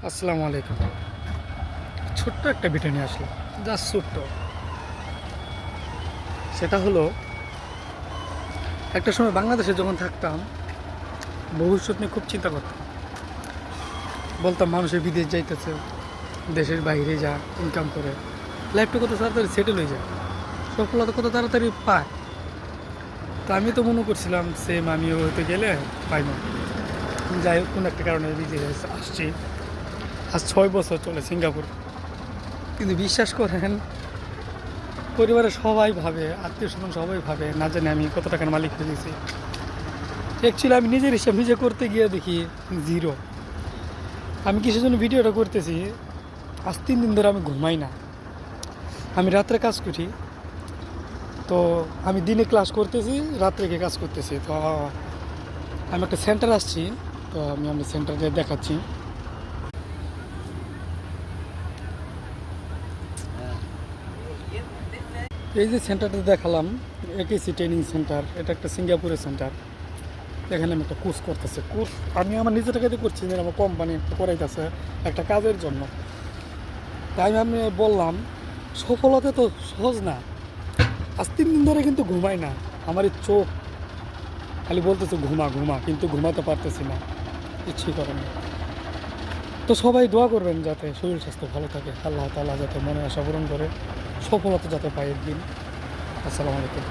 আসসালামু আলাইকুম। ছোট্ট একটা ভিডিও নিয়ে আসলাম, জাস্ট ছোট্ট। সেটা হলো, একটা সময় বাংলাদেশে যখন থাকতাম, ভবিষ্যৎ নিয়ে খুব চিন্তা করতাম। বলতাম মানুষের বিদেশ যাইতেছে, দেশের বাইরে যা ইনকাম করে, লাইফটা কত তাড়াতাড়ি সেটেল হয়ে যায়, সফলতা কত তাড়াতাড়ি পায়। তো আমি তো মনে করছিলাম সেম আমিও হয়তো গেলে পাই না। যাই হোক, কোনো একটা কারণে বিদেশ আসছি। আজ 6 বছর চলে সিঙ্গাপুর। কিন্তু বিশ্বাস করেন, পরিবারের সবাই ভাবে, আত্মীয় স্বজন সবাই ভাবে না জানি আমি কত টাকার মালিক হয়ে গেছি। অ্যাকচুয়ালি আমি নিজের হিসাব নিজে করতে গিয়ে দেখি জিরো। আমি কিসের জন্য ভিডিওটা করতেছি, আজ 3 দিন ধরে আমি ঘুমাই না। আমি রাত্রে কাজ করি, তো আমি দিনে ক্লাস করতেছি, রাত্রে গিয়ে কাজ করতেছি। তো আমি একটা সেন্টার আসছি, তো আমি সেন্টারে দেখাচ্ছি। এই যে সেন্টারটা দেখালাম, একেসি ট্রেনিং সেন্টার, এটা একটা সিঙ্গাপুরের সেন্টার। এখানে আমি একটা কোর্স করতেছি। কোর্স আমি আমার নিজের টাকাতে করছি না, আমার কোম্পানি একটা করাইতেছে একটা কাজের জন্য। তাই আমি বললাম, সফলতা তো সহজ না। আজ 3 দিন ধরে কিন্তু ঘুমাই না। আমার এই চোখ খালি বলতেছে ঘুমা ঘুমা, কিন্তু ঘুমাতে পারতেছি না, ইচ্ছেই করে না। তো সবাই দোয়া করবেন যাতে শরীর স্বাস্থ্য ভালো থাকে, আল্লাহ তাআলা যাতে মনে আশা পূরণ করে, সফলতা যাতে পাই একদিন। আসসালামু আলাইকুম।